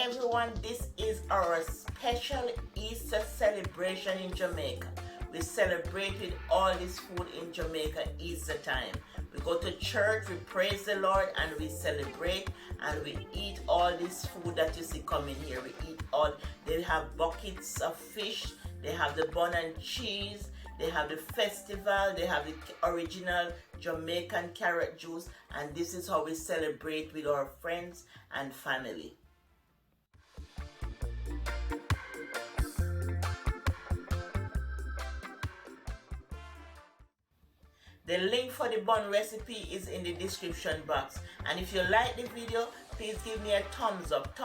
everyone, this is our special Easter celebration in Jamaica. We celebrate with all this food in Jamaica Easter time. We go to church, we praise the Lord, and we celebrate, and we eat all this food that you see coming here. We eat all, they have buckets of fish, they have the bun and cheese, they have the festival, they have the original Jamaican carrot juice, and this is how we celebrate with our friends and family. The link for the bun recipe is in the description box, and if you like the video, please give me a thumbs up.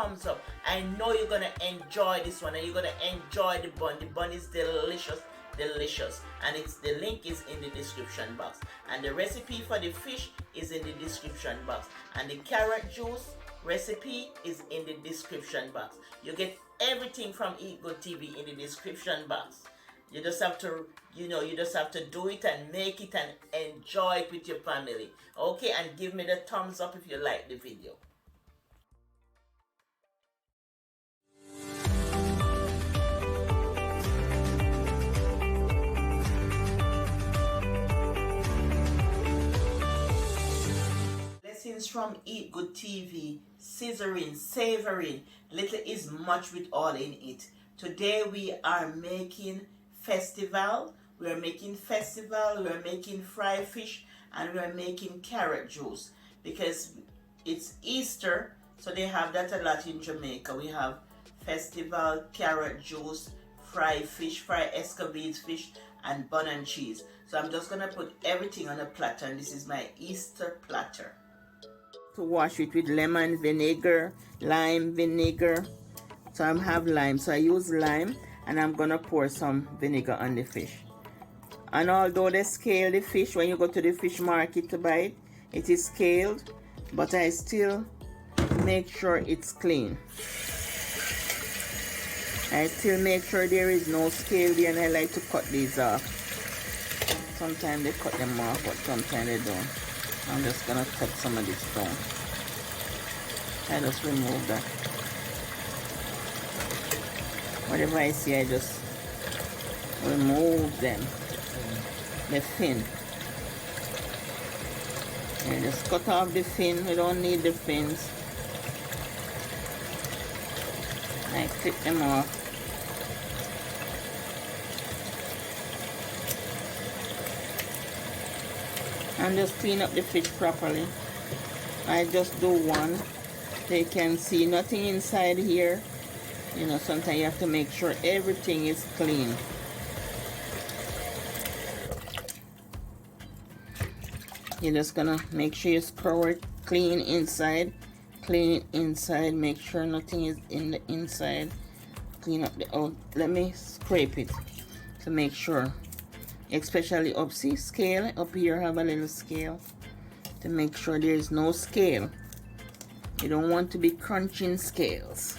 I know you're gonna enjoy this one, and you're gonna enjoy the bun. The bun is delicious, and the link is in the description box, and the recipe for the fish is in the description box, and the carrot juice recipe is in the description box. You get everything from Eat Good TV in the description box. You just have to, you just have to do it and make it and enjoy it with your family. Okay, and give me the thumbs up if you like the video. Blessings from Eat Good TV, scissoring, savoring, little is much with all in it. Today we are making festival, we are making fried fish, and we are making carrot juice because it's Easter, so they have that a lot in Jamaica. We have festival, carrot juice, fried fish, fried escovitch fish, and bun and cheese. So I'm just gonna put everything on a platter, and this is my Easter platter. To wash it with lemon vinegar, lime vinegar. So I have lime, so I use lime, and I'm gonna pour some vinegar on the fish. And although they scale the fish when you go to the fish market to buy it, it is scaled, but I still make sure it's clean. I still make sure there is no scale there, and I like to cut these off. Sometimes they cut them off, but sometimes they don't. I'm just gonna cut some of this down. I just remove that. Whatever I see, I just remove them. The fin. And just cut off the fin. We don't need the fins. I clip them off. And just clean up the fish properly. I just do one. They can see nothing inside here. Sometimes you have to make sure everything is clean. You're just gonna make sure you scour it clean inside. Clean it inside. Make sure nothing is in the inside. Clean up the out. Let me scrape it to make sure. Especially up, see, scale. Up here have a little scale. To make sure there is no scale. You don't want to be crunching scales.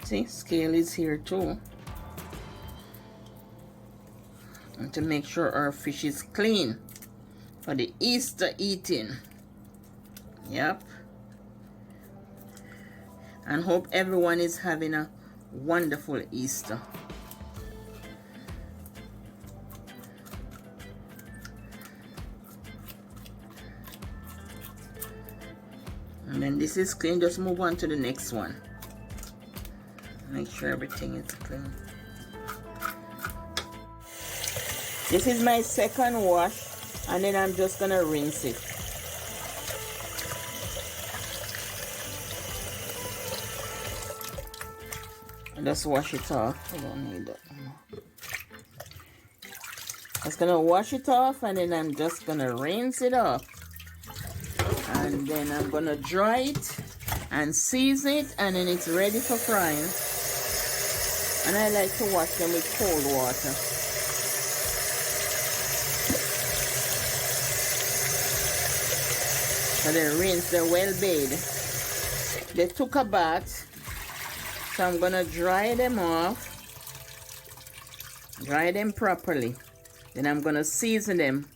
See, scale is here too. And to make sure our fish is clean for the Easter eating. Yep. And hope everyone is having a wonderful Easter. And then this is clean, just move on to the next one. Make sure everything is clean. This is my second wash, and then I'm just gonna rinse it. I just wash it off. I don't need that anymore. Just gonna wash it off, and then I'm just gonna rinse it off. And then I'm gonna dry it and season it, and then it's ready for frying. And I like to wash them with cold water. So they're rinsed, they're well bathed. They took a bath, so I'm gonna dry them off. Dry them properly. Then I'm gonna season them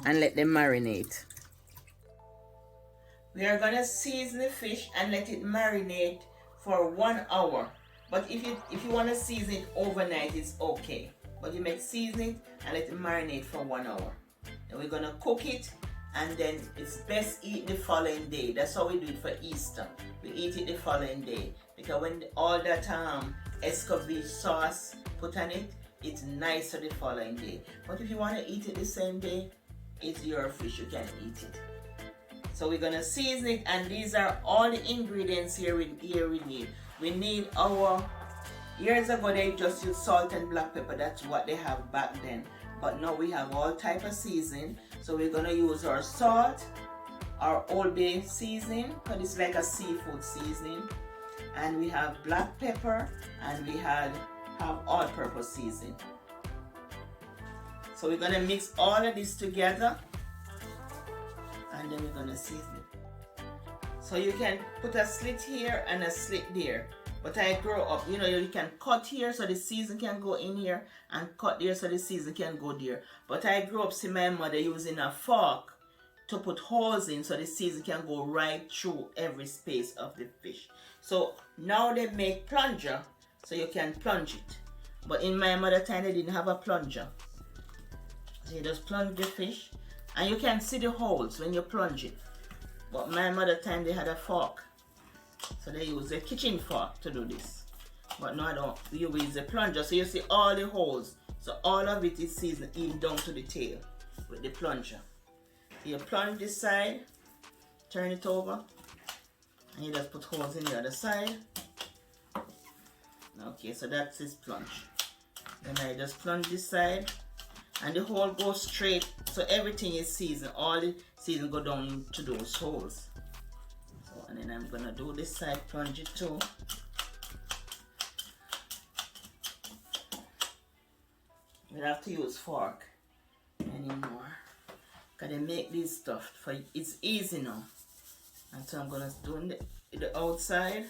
and let them marinate. We are gonna season the fish and let it marinate for 1 hour. But if you want to season it overnight, it's okay. But you make season it and let it marinate for 1 hour. Then we're gonna cook it, and then it's best eat the following day. That's how we do it for Easter. We eat it the following day because when all that escovitch sauce put on it, it's nicer the following day. But if you want to eat it the same day, it's your fish, you can eat it. So we're gonna season it, and these are all the ingredients here we need. We need our, years ago they just used salt and black pepper, that's what they have back then. But now we have all type of seasoning. So we're gonna use our salt, our Old Bay seasoning, because it's like a seafood seasoning. And we have black pepper, and we have all-purpose seasoning. So we're gonna mix all of this together, and then we're gonna season it. So you can put a slit here and a slit there. But I grew up, you can cut here so the season can go in here, and cut there so the season can go there. But I grew up seeing my mother using a fork to put holes in so the season can go right through every space of the fish. So now they make plunger so you can plunge it. But in my mother time they didn't have a plunger. So you just plunge the fish, and you can see the holes when you plunge it. But my mother time they had a fork. So they use a kitchen fork to do this. But no, I don't. You use a plunger. So you see all the holes. So all of it is seasoned even down to the tail with the plunger. You plunge this side, turn it over, and you just put holes in the other side. Okay, so that's his plunge. Then I just plunge this side, and the hole goes straight. So everything is seasoned. All the season go down into those holes. And then I'm gonna do this side, plunge it too. We don't have to use fork anymore, because they make this stuff for it's easy now. And so I'm gonna do the outside,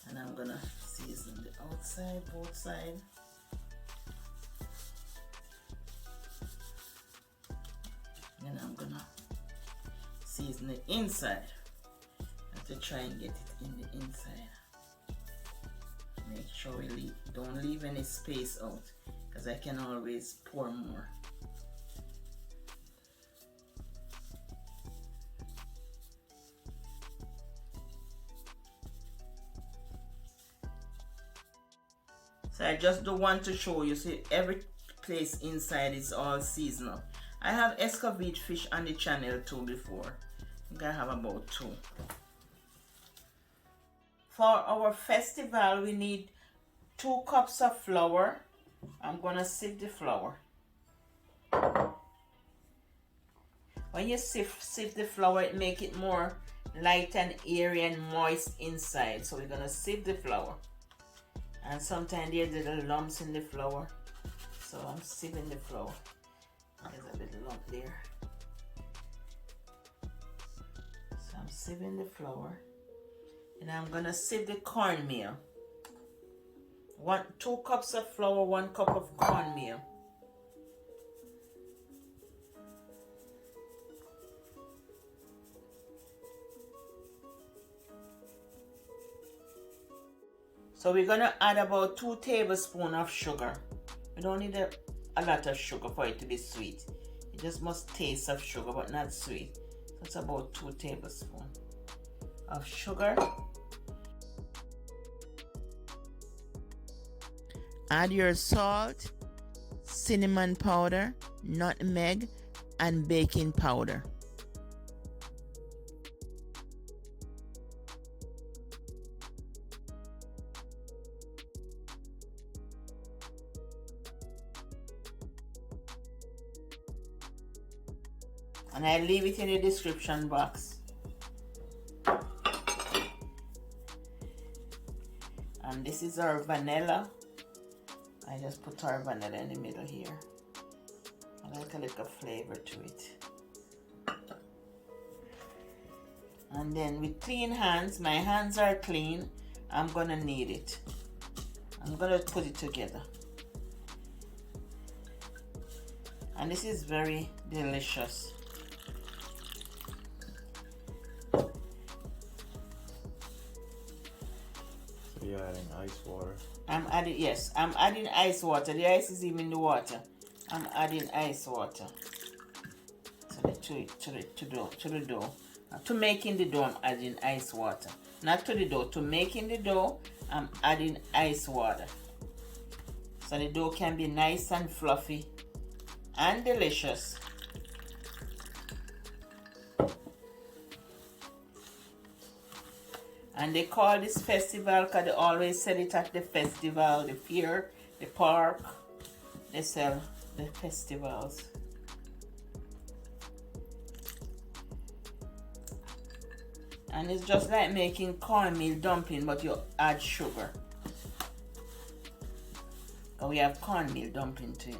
and I'm gonna season the outside, both sides. And I'm gonna season the inside. I have to try and get it in the inside. Make sure we don't leave any space out, because I can always pour more. So I just do want to show you, see every place inside is all seasonal. I have escovitch fish on the channel too before. I think I have about 2. For our festival, we need 2 cups of flour. I'm gonna sieve the flour. When you sieve the flour, it make it more light and airy and moist inside. So we're gonna sieve the flour. And sometimes there's little lumps in the flour. So I'm sieving the flour. There's a little lump there. So I'm sieving the flour. And I'm gonna sieve the cornmeal. 2 cups of flour, 1 cup of cornmeal. So we're gonna add about 2 tablespoons of sugar. We don't need a lot of sugar for it to be sweet. It just must taste of sugar, but not sweet. So it's about 2 tablespoons of sugar. Add your salt, cinnamon powder, nutmeg, and baking powder. And I leave it in the description box. And this is our vanilla. I just put our vanilla in the middle here. I like a little flavor to it. And then with clean hands, my hands are clean, I'm gonna knead it. I'm gonna put it together. And this is very delicious. adding ice water. I'm adding ice water. The ice is even in the water. I'm adding ice water to the dough. To making the dough, I'm adding ice water. Not to the dough. To making the dough, I'm adding ice water. So the dough can be nice and fluffy and delicious. And they call this festival because they always sell it at the festival, the fair, the park. They sell the festivals. And it's just like making cornmeal dumpling, but you add sugar. So we have cornmeal dumpling too,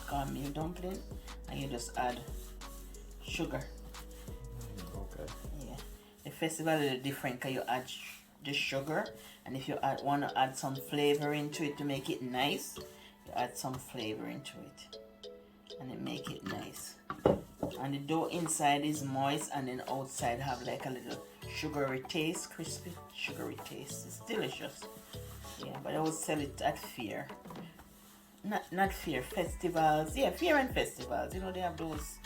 cornmeal dumpling, and you just add sugar. Okay. Yeah. The festival is different because you add the sugar, and if you want to add some flavor into it to make it nice, you add some flavor into it, and it make it nice. And the dough inside is moist, and then outside have like a little sugary taste, crispy sugary taste. It's delicious. Yeah, but I would sell it at fair. Not fair, festivals. Yeah, fair and festivals. You know, they have those,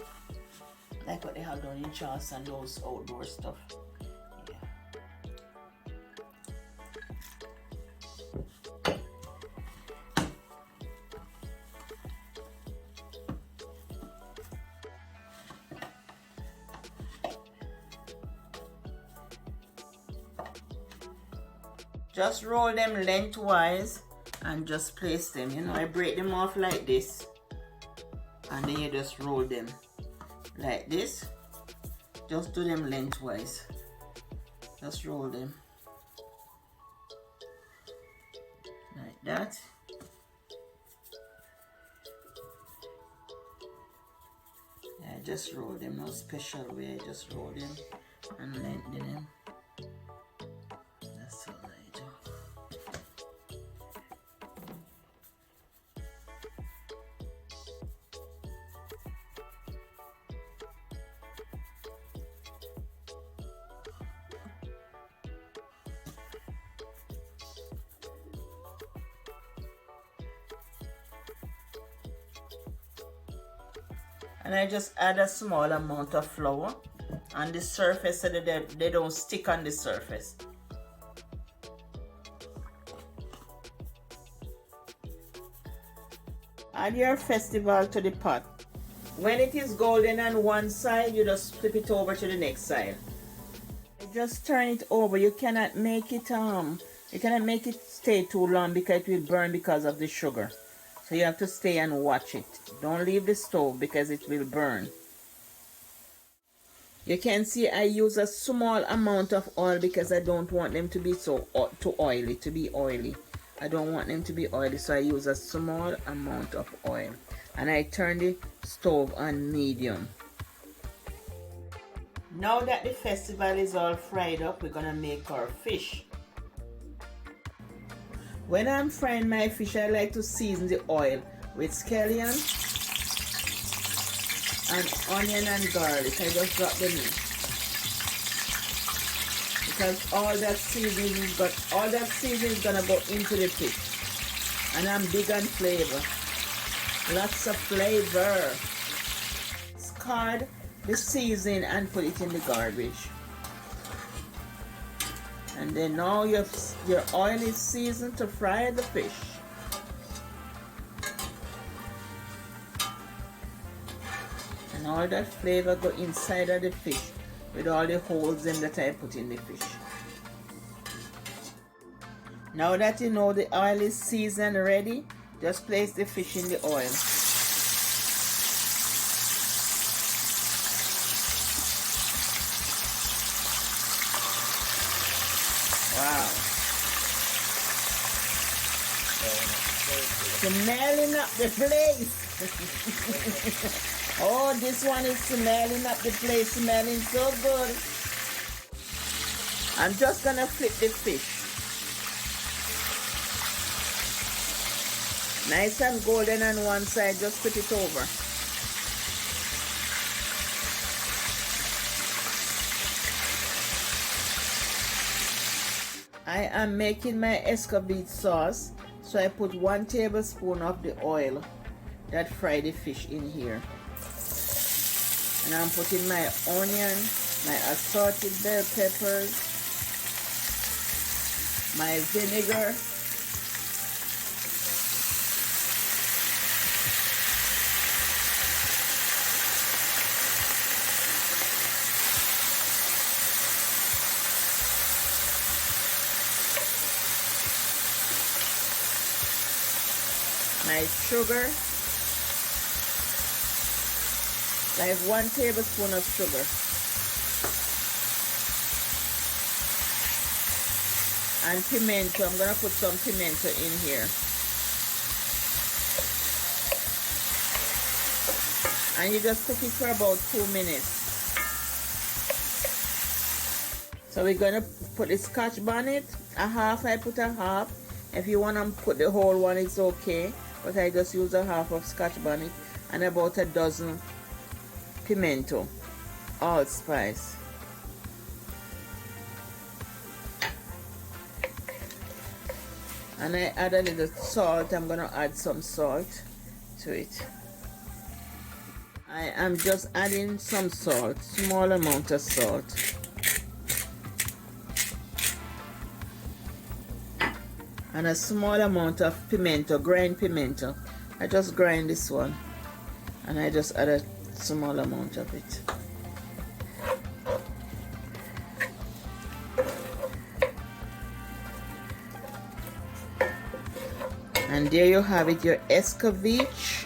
like what they have down in Charleston, those outdoor stuff. Yeah. Just roll them lengthwise and just place them. You know, I break them off like this, and then you just roll them like this. Just do them lengthwise. Just roll them like that. I just roll them, no special way. I just roll them and lengthen them. That's all I do. And I just add a small amount of flour on the surface so that they don't stick on the surface. Add your festival to the pot. When it is golden on one side, you just flip it over to the next side. You just turn it over. You cannot make it stay too long because it will burn because of the sugar. So you have to stay and watch it. Don't leave the stove because it will burn. You can see I use a small amount of oil because I don't want them to be too oily. I don't want them to be oily, so I use a small amount of oil. And I turn the stove on medium. Now that the festival is all fried up, we're gonna make our fish. When I'm frying my fish, I like to season the oil with scallion and onion and garlic. I just drop them in. Because all that seasoning is gonna go into the fish. And I'm big on flavor. Lots of flavor. Discard the seasoning and put it in the garbage. And then now your oil is seasoned to fry the fish. And all that flavor go inside of the fish with all the holes in that I put in the fish. Now that you know the oil is seasoned and ready, just place the fish in the oil. Wow. Smelling up the place. Oh, this one is smelling up the place, smelling so good. I'm just gonna flip the fish. Nice and golden on one side, just flip it over. I am making my escovitch sauce, so I put 1 tablespoon of the oil that fried the fish in here. And I'm putting my onion, my assorted bell peppers, my vinegar, my sugar, like 1 tablespoon of sugar, and pimento. I'm gonna put some pimento in here, and you just cook it for about 2 minutes. So we're gonna put the scotch bonnet, a half. I put a half. If you wanna put the whole one, it's okay, but I just use a half of scotch bonnet and about a dozen pimento, allspice. And I add a little salt. I'm gonna add some salt to it. I am just adding some salt, small amount of salt. And a small amount of pimento, grind pimento. I just grind this one and I just add a small amount of it. And there you have it, your escovitch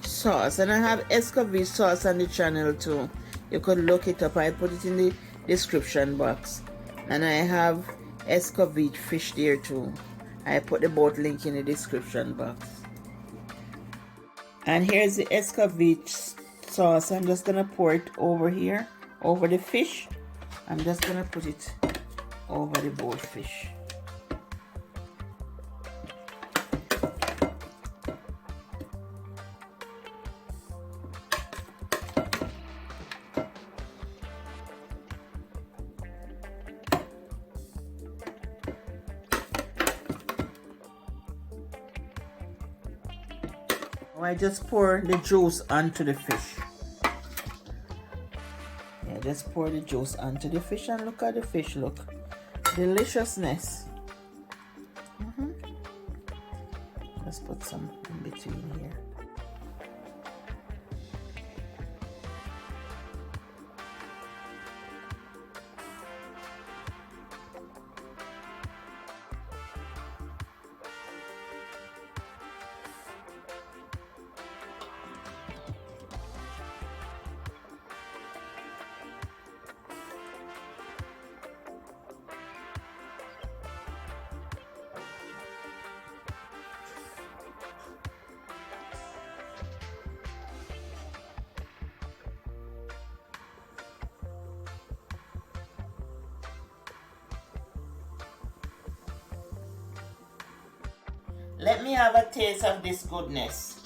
sauce. And I have escovitch sauce on the channel too. You could look it up. I put it in the description box. And I have escovitch fish there too. I put the both link in the description box. And here's the escovitch sauce. I'm just gonna pour it over here, over the fish. I'm just gonna put it over the both fish. I just pour the juice onto the fish. Yeah, just pour the juice onto the fish and look at the fish, look. Deliciousness. Let's put some in between here. Let me have a taste of this goodness.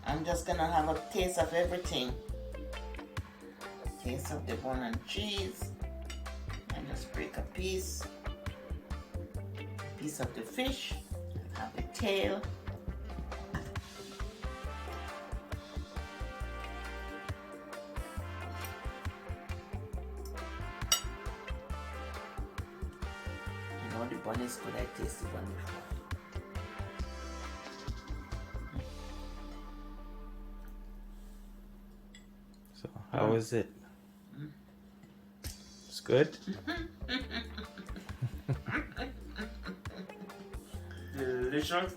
I'm just gonna have a taste of everything. Taste of the bun and cheese. And just break a piece. Piece of the fish. Have the tail. You know the bun is good. I tasted the bun before. So, how is it? It's good? Delicious.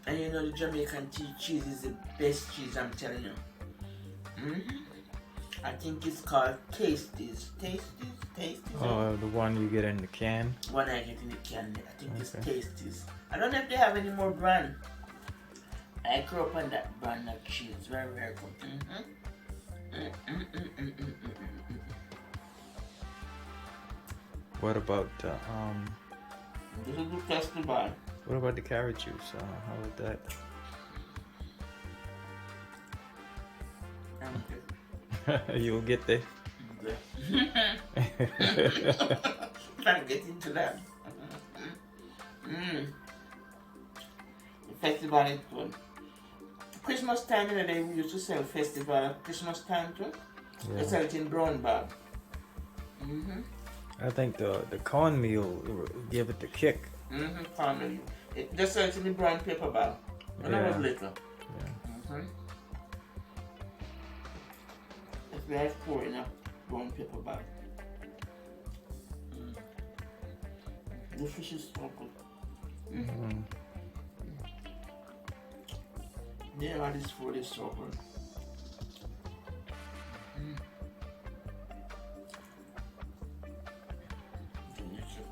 And you know the Jamaican cheese is the best cheese, I'm telling you. I think it's called Tasties. Tasties? Oh, the one you get in the can? One I get in the can. I think it's Tasties. I don't know if they have any more brand. I grew up on that brand of cheese. Very, very good. What about This is the festival. What about the carrot juice? How was that? You'll get there. Trying to get into that. The festival is good. Christmas time in the day we used to sell festival at Christmas time too. Yeah. They sell it in brown bag. I think the cornmeal give it the kick. Cornmeal. They sell it in the brown paper bag. When I was little. Yeah. It's very poor in a brown paper bag. The fish is so good. Yeah, all this food is so good. Delicious.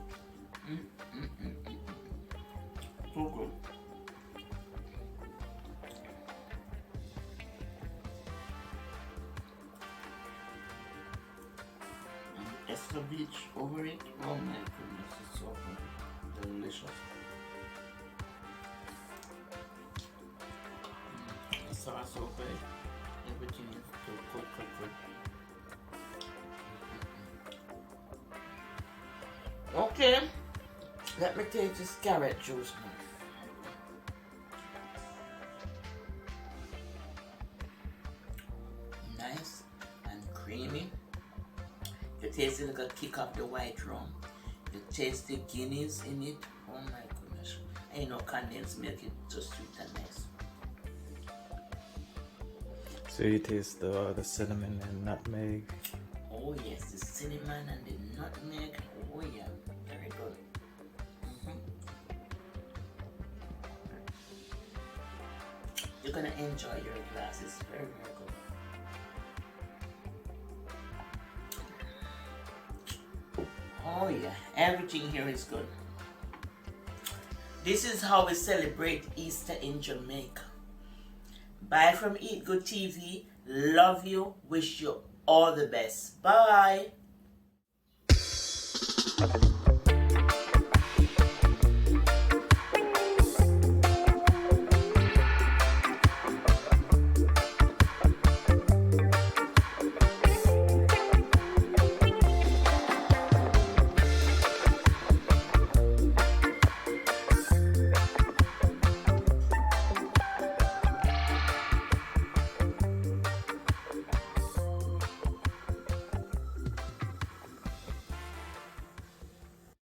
So good. And escovitch over it. Oh my goodness, it's so good. Delicious. The sauce so good. Everything is good. Okay, let me take this carrot juice now. Nice and creamy. You taste it like a kick of the white rum. You taste the Guinness in it. Oh my goodness. Ain't no condensed milk, it's just sweet and nice. So you taste the cinnamon and nutmeg. Oh yes, the cinnamon and the nutmeg. Oh yeah, very good. You're gonna enjoy your glass. It's very, very good. Oh yeah, everything here is good. This is how we celebrate Easter in Jamaica. Bye from Eat Good TV. Love you. Wish you all the best. Bye.